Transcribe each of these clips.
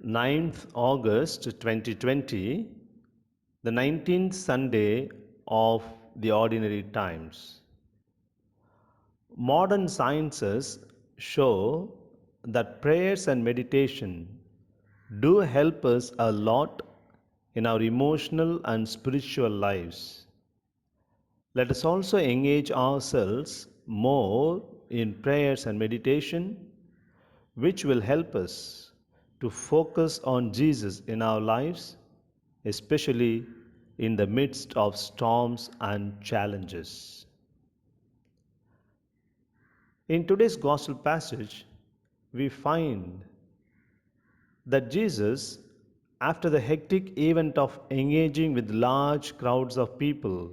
9th August 2020, the 19th Sunday of the Ordinary Times. Modern sciences show that prayers and meditation do help us a lot in our emotional and spiritual lives. Let us also engage ourselves more in prayers and meditation, which will help us to focus on Jesus in our lives, especially in the midst of storms and challenges. In today's gospel passage, we find that Jesus, after the hectic event of engaging with large crowds of people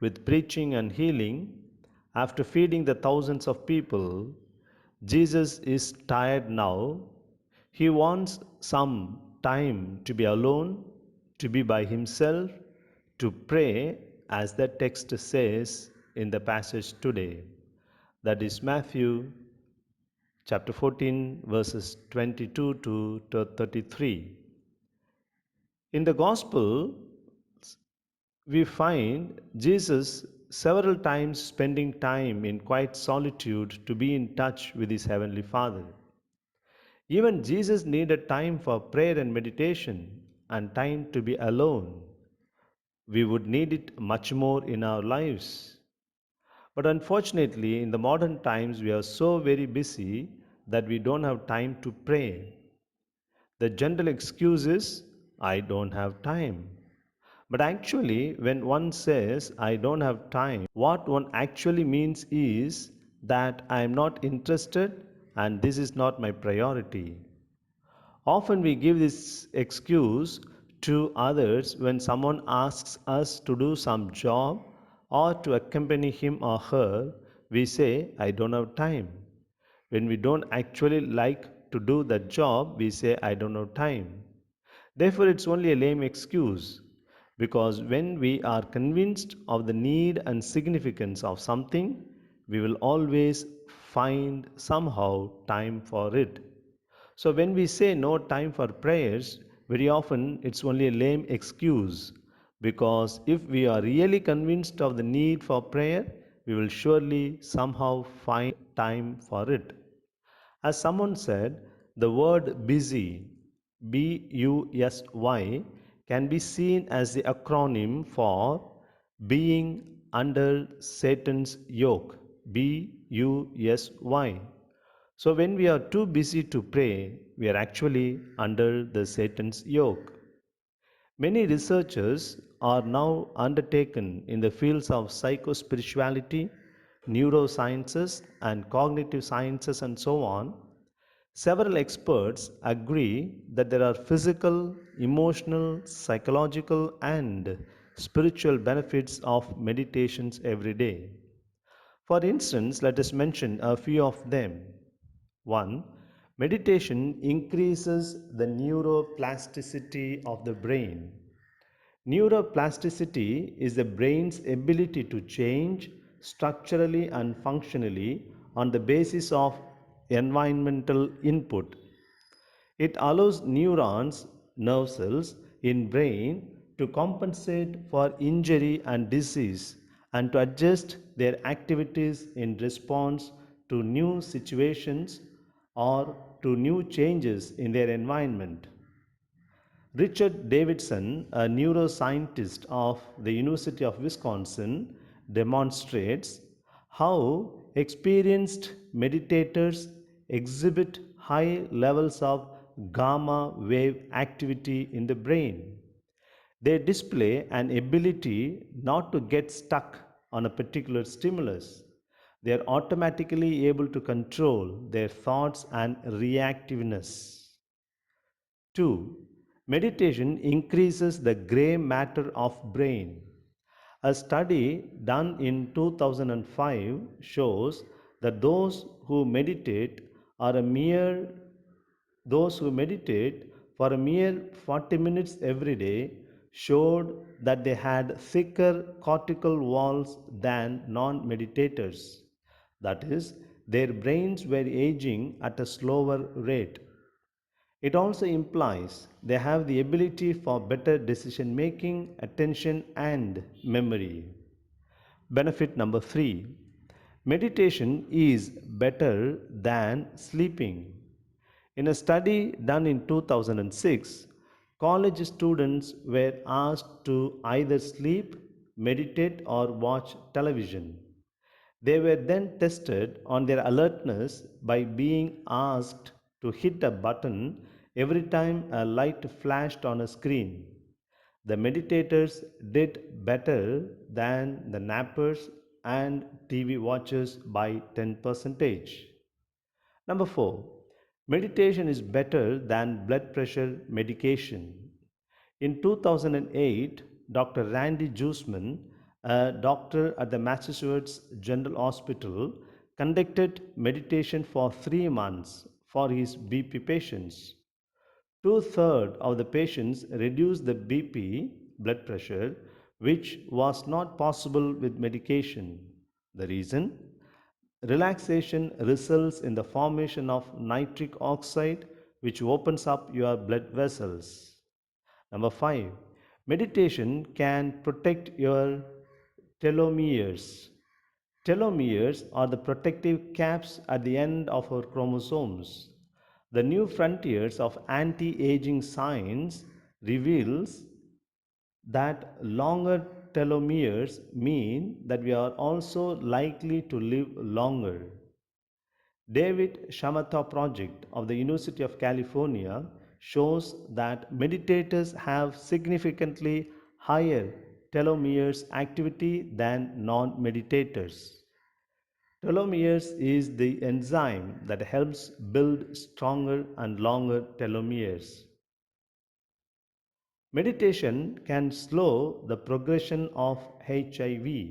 with preaching and healing, after feeding the thousands of people, Jesus is tired now. He wants some time to be alone, to be by himself, to pray, as the text says in the passage today. That is Matthew chapter 14, verses 22 to 33. In the Gospel, we find Jesus several times spending time in quiet solitude to be in touch with his heavenly Father. Even Jesus needed time for prayer and meditation and time to be alone. We would need it much more in our lives. But unfortunately, in the modern times, we are so very busy that we don't have time to pray. The general excuse is, I don't have time. But actually, when one says, I don't have time, what one actually means is that I am not interested and this is not my priority. Often we give this excuse to others when someone asks us to do some job or to accompany him or her. We say, I don't have time. When we don't actually like to do that job, we say, I don't have time. Therefore, it's only a lame excuse, because when we are convinced of the need and significance of something, we will always find somehow time for it. So when we say no time for prayers, very often it's only a lame excuse, because if we are really convinced of the need for prayer, we will surely somehow find time for it. As someone said, the word busy, busy, can be seen as the acronym for being under Satan's yoke, busy. So when we are too busy to pray, we are actually under the Satan's yoke. Many researchers are now undertaken in the fields of psychospirituality, neurosciences, and cognitive sciences, and so on. Several experts agree that there are physical, emotional, psychological, and spiritual benefits of meditations every day. For instance, let us mention a few of them. 1. Meditation increases the neuroplasticity of the brain. Neuroplasticity is the brain's ability to change structurally and functionally on the basis of environmental input. It allows neurons, nerve cells in brain to compensate for injury and disease and to adjust their activities in response to new situations or to new changes in their environment. Richard Davidson, a neuroscientist of the University of Wisconsin, demonstrates how experienced meditators exhibit high levels of gamma wave activity in the brain. They display an ability not to get stuck on a particular stimulus. They are automatically able to control their thoughts and reactiveness. 2. Meditation increases the gray matter of brain. A study done in 2005 shows that those who meditate for a mere 40 minutes every day showed that they had thicker cortical walls than non-meditators. That is, their brains were aging at a slower rate. It also implies they have the ability for better decision making, attention, and memory. Benefit number three, meditation is better than sleeping. In a study done in 2006, college students were asked to either sleep, meditate, or watch television. They were then tested on their alertness by being asked to hit a button every time a light flashed on a screen. The meditators did better than the nappers and TV watchers by 10%. Number 4. Meditation is better than blood pressure medication. In 2008, Dr. Randy Jusman, a doctor at the Massachusetts General Hospital, conducted meditation for 3 months for his BP patients. Two-thirds of the patients reduced the BP, blood pressure, which was not possible with medication. The reason? Relaxation results in the formation of nitric oxide, which opens up your blood vessels. Number 5. Meditation can protect your telomeres. Telomeres are the protective caps at the end of our chromosomes. The new frontiers of anti-aging science reveals that longer telomeres mean that we are also likely to live longer. David Shamatha project of the University of California shows that meditators have significantly higher telomeres activity than non-meditators. Telomeres is the enzyme that helps build stronger and longer telomeres. Meditation can slow the progression of HIV.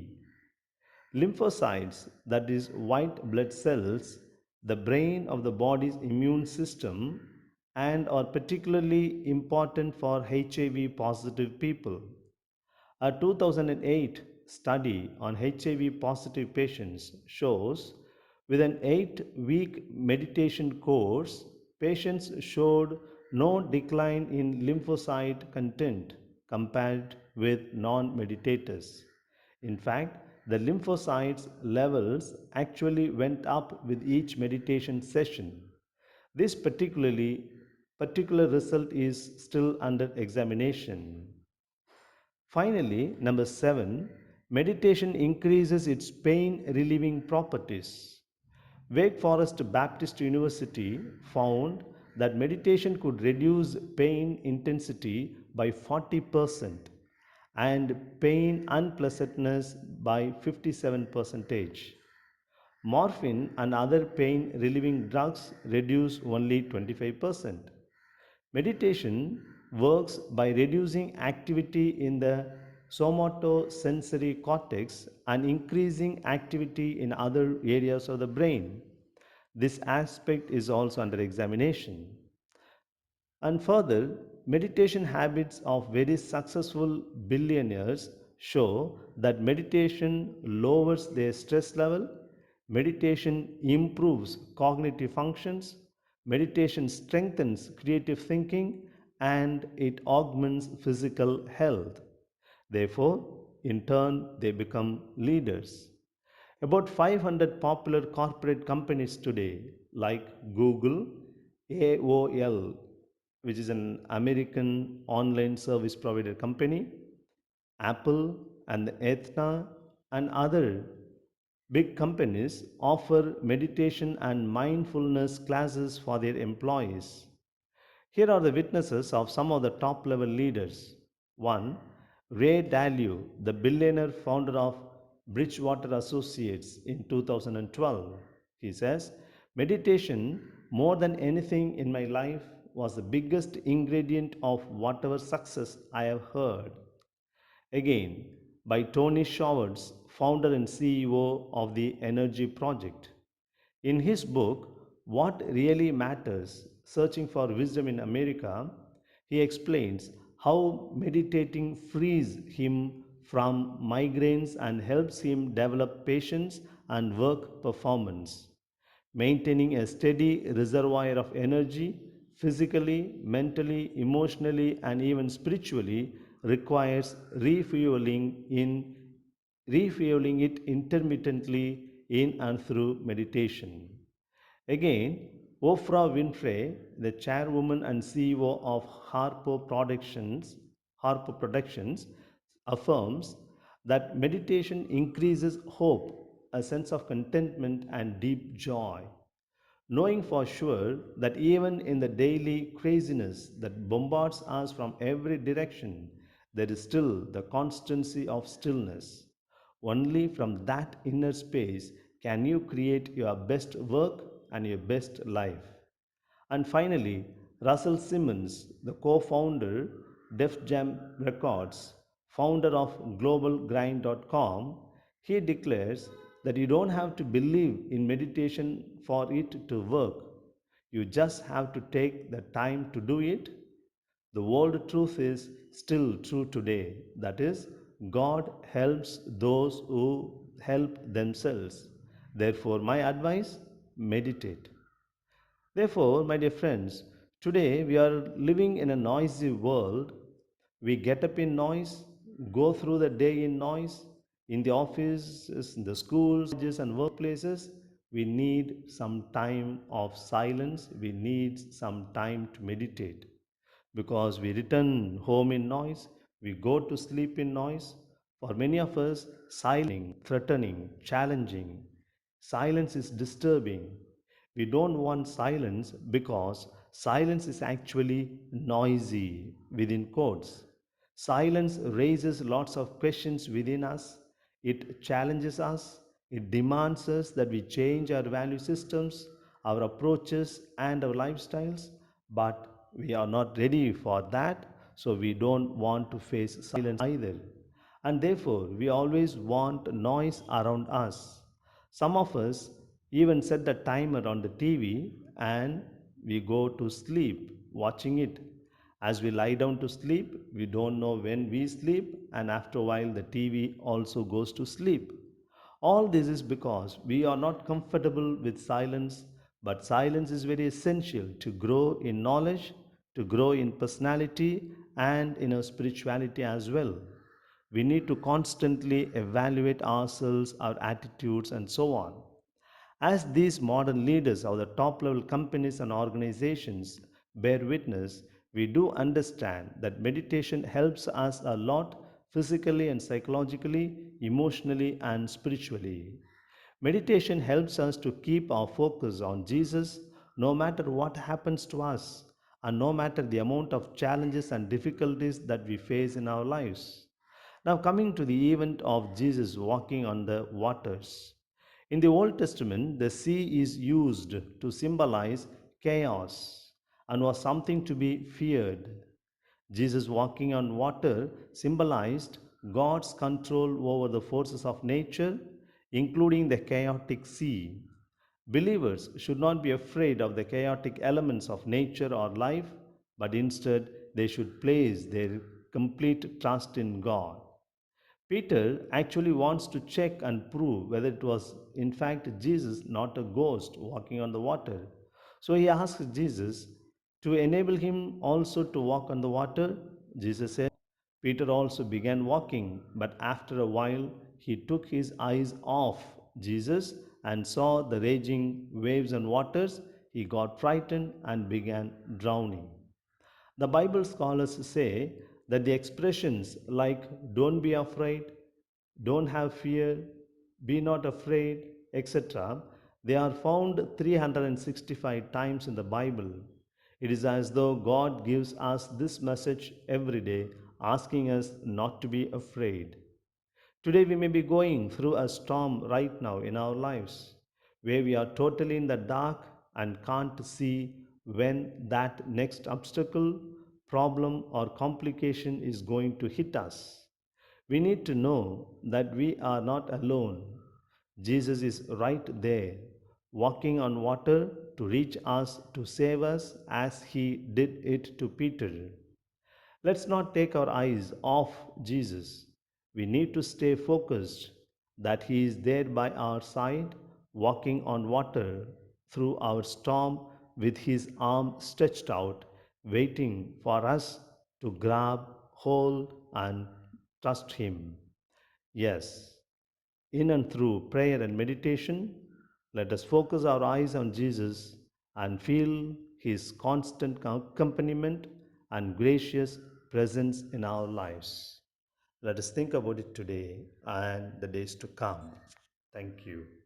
Lymphocytes, that is, white blood cells, the brain of the body's immune system, and are particularly important for HIV positive people. A 2008 study on HIV positive patients shows with an 8-week meditation course, patients showed no decline in lymphocyte content compared with non meditators. In fact, the lymphocytes levels actually went up with each meditation session. This particular result is still under examination. Finally, number 7, meditation increases its pain relieving properties. Wake Forest Baptist University found that meditation could reduce pain intensity by 40% and pain unpleasantness by 57%. Morphine and other pain relieving drugs reduce only 25%. Meditation works by reducing activity in the somatosensory cortex and increasing activity in other areas of the brain. This aspect is also under examination. And further, meditation habits of very successful billionaires show that meditation lowers their stress level, meditation improves cognitive functions, meditation strengthens creative thinking, and it augments physical health. Therefore, in turn, they become leaders. About 500 popular corporate companies today, like Google, AOL, which is an American online service provider company, Apple, and Aetna, and other big companies offer meditation and mindfulness classes for their employees. Here are the witnesses of some of the top level leaders. 1. Ray Dalio, the billionaire founder of Bridgewater Associates in 2012. He says, meditation, more than anything in my life, was the biggest ingredient of whatever success I have heard. Again, by Tony Schwartz, founder and CEO of the Energy Project. In his book, What Really Matters Searching for Wisdom in America, he explains how meditating frees him from migraines and helps him develop patience and work performance. Maintaining a steady reservoir of energy physically, mentally, emotionally, and even spiritually requires refueling it intermittently in and through meditation. Again, Oprah Winfrey, the chairwoman and CEO of Harpo Productions, affirms that meditation increases hope, a sense of contentment, and deep joy. Knowing for sure that even in the daily craziness that bombards us from every direction, there is still the constancy of stillness. Only from that inner space can you create your best work and your best life. And finally, Russell Simmons, the co founder, Def Jam Records, founder of globalgrind.com, he declares that you don't have to believe in meditation for it to work. You just have to take the time to do it. The world truth is still true today. That is, God helps those who help themselves. Therefore, my advice, meditate. Therefore, my dear friends, today we are living in a noisy world. We get up in noise, go through the day in noise, in the offices, in the schools, colleges, and workplaces. We need some time of silence. We need some time to meditate because we return home in noise, we go to sleep in noise. For many of us, silence, threatening, challenging. Silence is disturbing. We don't want silence because silence is actually noisy within quotes. Silence raises lots of questions within us. It challenges us. It demands us that we change our value systems, our approaches, and our lifestyles. But we are not ready for that, so we don't want to face silence either. And therefore, we always want noise around us. Some of us even set the timer on the TV and we go to sleep watching it. As we lie down to sleep, we don't know when we sleep, and after a while, the TV also goes to sleep. All this is because we are not comfortable with silence, but silence is very essential to grow in knowledge, to grow in personality, and in our spirituality as well. We need to constantly evaluate ourselves, our attitudes, and so on. As these modern leaders of the top level companies and organizations bear witness, we do understand that meditation helps us a lot physically and psychologically, emotionally and spiritually. Meditation helps us to keep our focus on Jesus no matter what happens to us and no matter the amount of challenges and difficulties that we face in our lives. Now, coming to the event of Jesus walking on the waters. In the Old Testament, the sea is used to symbolize chaos and was something to be feared. Jesus walking on water symbolized God's control over the forces of nature, including the chaotic sea. Believers should not be afraid of the chaotic elements of nature or life, but instead they should place their complete trust in God. Peter actually wants to check and prove whether it was in fact Jesus, not a ghost walking on the water. So he asks Jesus to enable him also to walk on the water. Jesus said, Peter also began walking, but after a while he took his eyes off Jesus and saw the raging waves and waters. He got frightened and began drowning. The Bible scholars say that the expressions like don't be afraid, don't have fear, be not afraid, etc., they are found 365 times in the Bible. It is as though God gives us this message every day, asking us not to be afraid. Today, we may be going through a storm right now in our lives where we are totally in the dark and can't see when that next obstacle, problem, or complication is going to hit us. We need to know that we are not alone. Jesus is right there, walking on water to reach us, to save us, as he did it to Peter. Let's not take our eyes off Jesus. We need to stay focused that He is there by our side, walking on water through our storm with his arm stretched out, waiting for us to grab hold and trust him. Yes, in and through prayer and meditation, let us focus our eyes on Jesus and feel his constant accompaniment and gracious presence in our lives. Let us think about it today and the days to come. Thank you.